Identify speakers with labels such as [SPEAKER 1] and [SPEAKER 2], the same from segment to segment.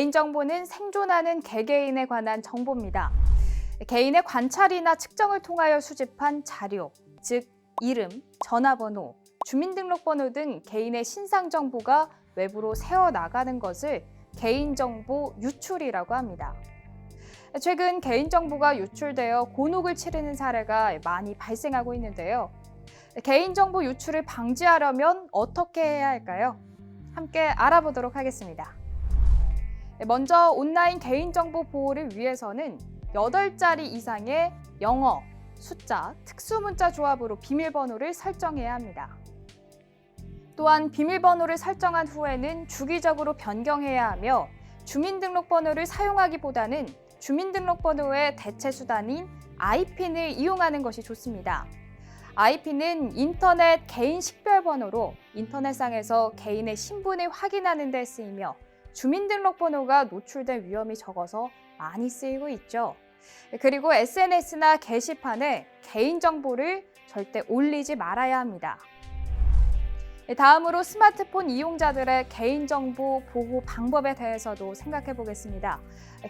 [SPEAKER 1] 개인정보는 생존하는 개개인에 관한 정보입니다. 개인의 관찰이나 측정을 통하여 수집한 자료, 즉 이름, 전화번호, 주민등록번호 등 개인의 신상 정보가 외부로 새어나가는 것을 개인정보 유출이라고 합니다. 최근 개인정보가 유출되어 곤혹을 치르는 사례가 많이 발생하고 있는데요. 개인정보 유출을 방지하려면 어떻게 해야 할까요? 함께 알아보도록 하겠습니다. 먼저 온라인 개인정보 보호를 위해서는 8자리 이상의 영어, 숫자, 특수문자 조합으로 비밀번호를 설정해야 합니다. 또한 비밀번호를 설정한 후에는 주기적으로 변경해야 하며 주민등록번호를 사용하기보다는 주민등록번호의 대체 수단인 IPN을 이용하는 것이 좋습니다. IP는 인터넷 개인 식별번호로 인터넷상에서 개인의 신분을 확인하는 데 쓰이며 주민등록번호가 노출될 위험이 적어서 많이 쓰이고 있죠. 그리고 SNS나 게시판에 개인정보를 절대 올리지 말아야 합니다. 다음으로 스마트폰 이용자들의 개인정보 보호 방법에 대해서도 생각해 보겠습니다.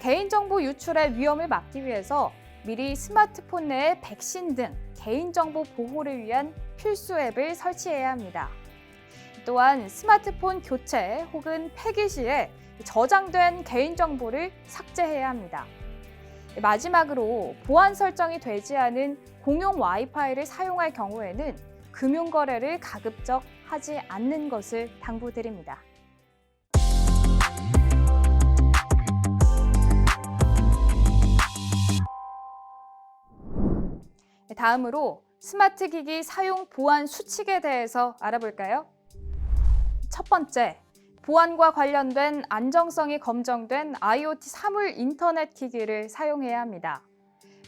[SPEAKER 1] 개인정보 유출의 위험을 막기 위해서 미리 스마트폰 내에 백신 등 개인정보 보호를 위한 필수 앱을 설치해야 합니다. 또한 스마트폰 교체 혹은 폐기 시에 저장된 개인정보를 삭제해야 합니다. 마지막으로 보안 설정이 되지 않은 공용 와이파이를 사용할 경우에는 금융거래를 가급적 하지 않는 것을 당부드립니다. 다음으로 스마트 기기 사용 보안 수칙에 대해서 알아볼까요? 첫 번째, 보안과 관련된 안정성이 검증된 IoT 사물 인터넷 기기를 사용해야 합니다.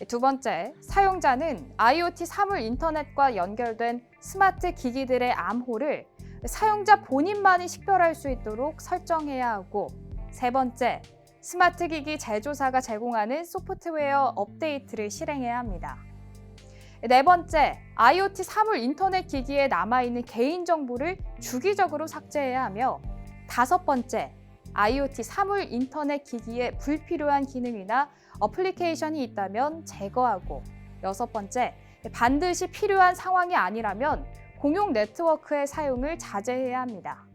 [SPEAKER 1] 두 번째, 사용자는 IoT 사물 인터넷과 연결된 스마트 기기들의 암호를 사용자 본인만이 식별할 수 있도록 설정해야 하고, 세 번째, 스마트 기기 제조사가 제공하는 소프트웨어 업데이트를 실행해야 합니다. 네 번째, IoT 사물 인터넷 기기에 남아있는 개인정보를 주기적으로 삭제해야 하며, 다섯 번째, IoT 사물 인터넷 기기에 불필요한 기능이나 어플리케이션이 있다면 제거하고, 여섯 번째, 반드시 필요한 상황이 아니라면 공용 네트워크의 사용을 자제해야 합니다.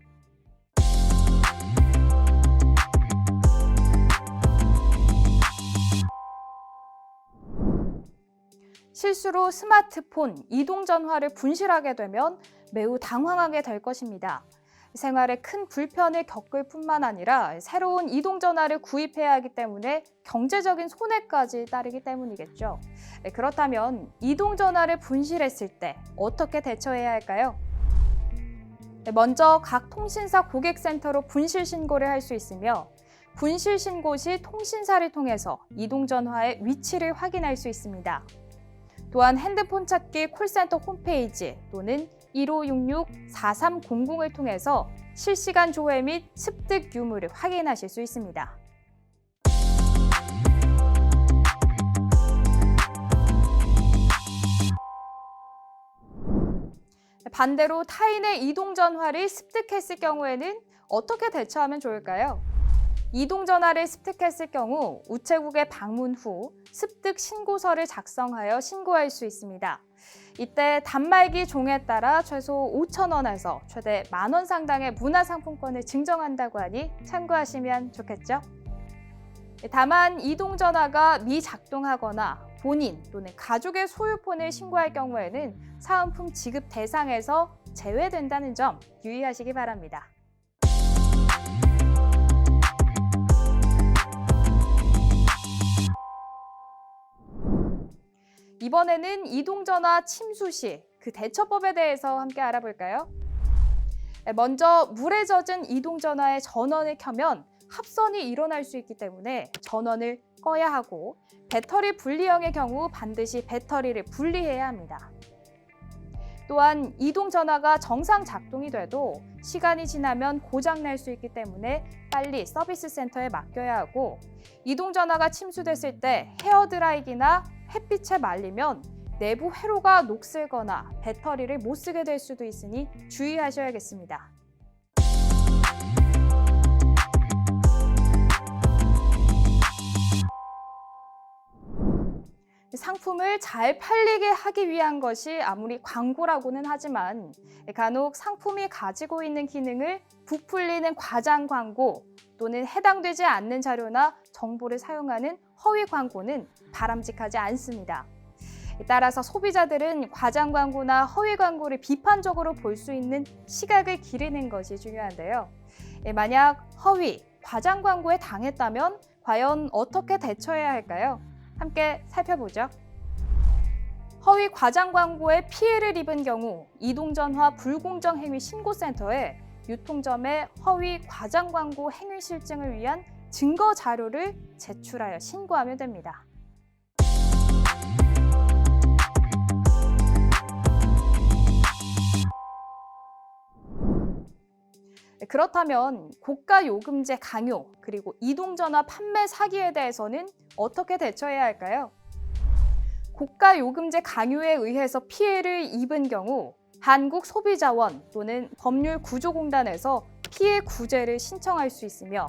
[SPEAKER 1] 실수로 스마트폰, 이동전화를 분실하게 되면 매우 당황하게 될 것입니다. 생활에 큰 불편을 겪을 뿐만 아니라 새로운 이동전화를 구입해야 하기 때문에 경제적인 손해까지 따르기 때문이겠죠. 그렇다면 이동전화를 분실했을 때 어떻게 대처해야 할까요? 먼저 각 통신사 고객센터로 분실 신고를 할 수 있으며, 분실 신고 시 통신사를 통해서 이동전화의 위치를 확인할 수 있습니다. 또한 핸드폰 찾기 콜센터 홈페이지 또는 1566-4300을 통해서 실시간 조회 및 습득 유무를 확인하실 수 있습니다. 반대로 타인의 이동전화를 습득했을 경우에는 어떻게 대처하면 좋을까요? 이동전화를 습득했을 경우 우체국에 방문 후 습득 신고서를 작성하여 신고할 수 있습니다. 이때 단말기 종에 따라 최소 5,000원에서 최대 10,000원 상당의 문화상품권을 증정한다고 하니 참고하시면 좋겠죠? 다만 이동전화가 미작동하거나 본인 또는 가족의 소유폰을 신고할 경우에는 사은품 지급 대상에서 제외된다는 점 유의하시기 바랍니다. 이번에는 이동전화 침수 시 그 대처법에 대해서 함께 알아볼까요? 먼저 물에 젖은 이동전화의 전원을 켜면 합선이 일어날 수 있기 때문에 전원을 꺼야 하고, 배터리 분리형의 경우 반드시 배터리를 분리해야 합니다. 또한 이동전화가 정상 작동이 돼도 시간이 지나면 고장날 수 있기 때문에 빨리 서비스 센터에 맡겨야 하고, 이동전화가 침수됐을 때 헤어드라이기나 햇빛에 말리면 내부 회로가 녹슬거나 배터리를 못 쓰게 될 수도 있으니 주의하셔야겠습니다. 상품을 잘 팔리게 하기 위한 것이 아무리 광고라고는 하지만 간혹 상품이 가지고 있는 기능을 부풀리는 과장 광고 또는 해당되지 않는 자료나 정보를 사용하는 허위 광고는 바람직하지 않습니다. 따라서 소비자들은 과장 광고나 허위 광고를 비판적으로 볼 수 있는 시각을 기르는 것이 중요한데요. 만약 허위, 과장 광고에 당했다면 과연 어떻게 대처해야 할까요? 함께 살펴보죠. 허위 과장 광고에 피해를 입은 경우 이동전화 불공정 행위 신고센터에 유통점의 허위 과장 광고 행위 실증을 위한 증거 자료를 제출하여 신고하면 됩니다. 그렇다면 고가 요금제 강요 그리고 이동전화 판매 사기에 대해서는 어떻게 대처해야 할까요? 고가 요금제 강요에 의해서 피해를 입은 경우 한국소비자원 또는 법률구조공단에서 피해 구제를 신청할 수 있으며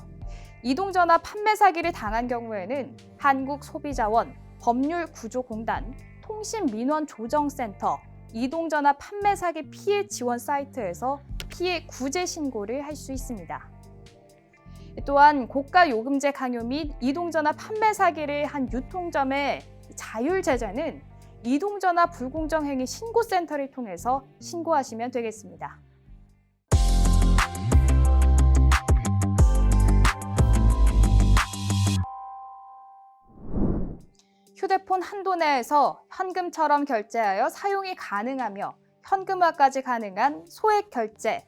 [SPEAKER 1] 이동전화 판매 사기를 당한 경우에는 한국소비자원, 법률구조공단, 통신민원조정센터, 이동전화 판매 사기 피해 지원 사이트에서 피해 구제 신고를 할 수 있습니다. 또한 고가 요금제 강요 및 이동전화 판매 사기를 한 유통점의 자율 제재는 이동전화 불공정 행위 신고센터를 통해서 신고하시면 되겠습니다. 휴대폰 한도 내에서 현금처럼 결제하여 사용이 가능하며 현금화까지 가능한 소액 결제.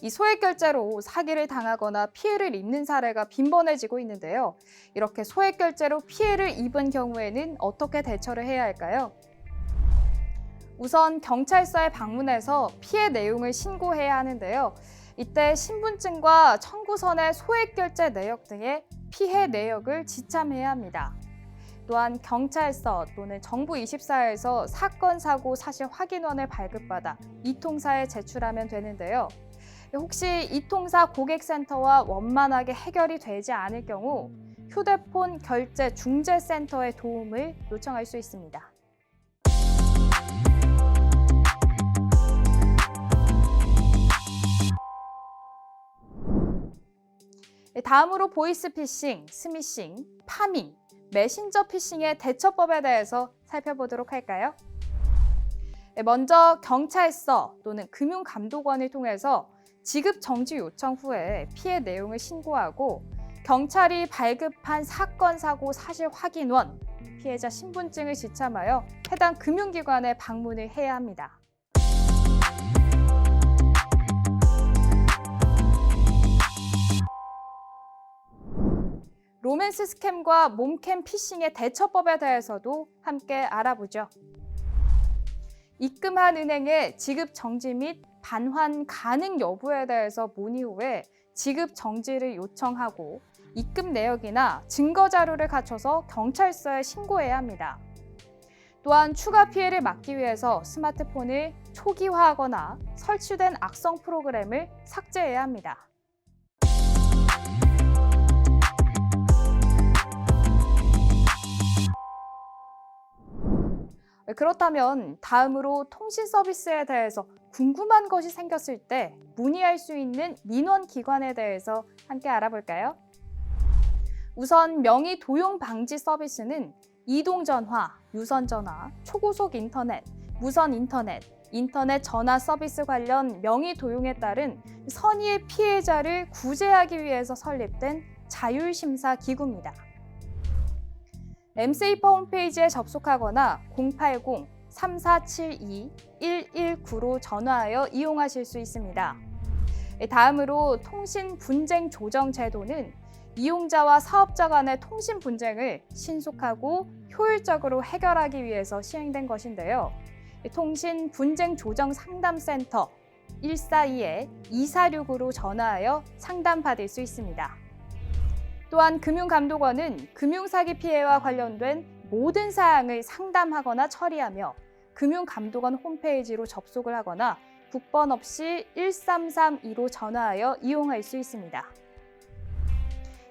[SPEAKER 1] 이 소액 결제로 사기를 당하거나 피해를 입는 사례가 빈번해지고 있는데요. 이렇게 소액 결제로 피해를 입은 경우에는 어떻게 대처를 해야 할까요? 우선 경찰서에 방문해서 피해 내용을 신고해야 하는데요. 이때 신분증과 청구서의 소액 결제 내역 등의 피해 내역을 지참해야 합니다. 또한 경찰서 또는 정부24에서 사건, 사고, 사실 확인원을 발급받아 이통사에 제출하면 되는데요. 혹시 이통사 고객센터와 원만하게 해결이 되지 않을 경우 휴대폰 결제 중재센터의 도움을 요청할 수 있습니다. 다음으로 보이스피싱, 스미싱, 파밍, 메신저 피싱의 대처법에 대해서 살펴보도록 할까요? 먼저 경찰서 또는 금융감독원을 통해서 지급 정지 요청 후에 피해 내용을 신고하고 경찰이 발급한 사건, 사고, 사실 확인원, 피해자 신분증을 지참하여 해당 금융기관에 방문을 해야 합니다. 로맨스 스캠과 몬캠 피싱의 대처법에 대해서도 함께 알아보죠. 입금한 은행의 지급 정지 및 반환 가능 여부에 대해서 문의 후에 지급 정지를 요청하고 입금 내역이나 증거 자료를 갖춰서 경찰서에 신고해야 합니다. 또한 추가 피해를 막기 위해서 스마트폰을 초기화하거나 설치된 악성 프로그램을 삭제해야 합니다. 그렇다면 다음으로 통신 서비스에 대해서 궁금한 것이 생겼을 때 문의할 수 있는 민원기관에 대해서 함께 알아볼까요? 우선 명의 도용 방지 서비스는 이동전화, 유선전화, 초고속 인터넷, 무선 인터넷, 인터넷 전화 서비스 관련 명의 도용에 따른 선의의 피해자를 구제하기 위해서 설립된 자율심사 기구입니다. 엠세이퍼 홈페이지에 접속하거나 080-3472-119로 전화하여 이용하실 수 있습니다. 다음으로 통신 분쟁 조정 제도는 이용자와 사업자 간의 통신 분쟁을 신속하고 효율적으로 해결하기 위해서 시행된 것인데요. 통신 분쟁 조정 상담센터 142-2469로 전화하여 상담받을 수 있습니다. 또한 금융감독원은 금융사기 피해와 관련된 모든 사항을 상담하거나 처리하며 금융감독원 홈페이지로 접속을 하거나 국번 없이 1332로 전화하여 이용할 수 있습니다.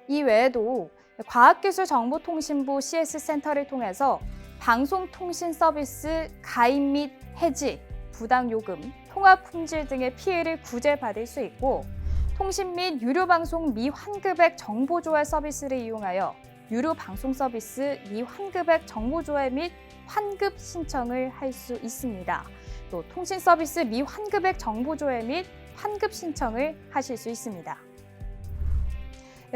[SPEAKER 1] 이 외에도 과학기술정보통신부 CS센터를 통해서 방송통신 서비스 가입 및 해지, 부당요금, 통화품질 등의 피해를 구제받을 수 있고, 통신 및 유료방송 미환급액 정보조회 서비스를 이용하여 유료방송 서비스 미환급액 정보조회 및 환급 신청을 할 수 있습니다. 또 통신 서비스 미환급액 정보조회 및 환급 신청을 하실 수 있습니다.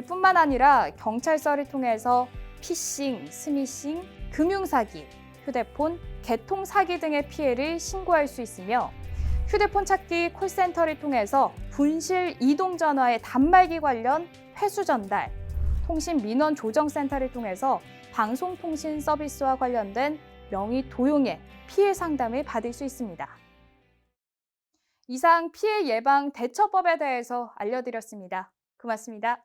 [SPEAKER 1] 뿐만 아니라 경찰서를 통해서 피싱, 스미싱, 금융사기, 휴대폰, 개통사기 등의 피해를 신고할 수 있으며, 휴대폰 찾기 콜센터를 통해서 분실 이동전화의 단말기 관련 회수 전달, 통신 민원 조정센터를 통해서 방송통신 서비스와 관련된 명의 도용의 피해 상담을 받을 수 있습니다. 이상 피해 예방 대처법에 대해서 알려드렸습니다. 고맙습니다.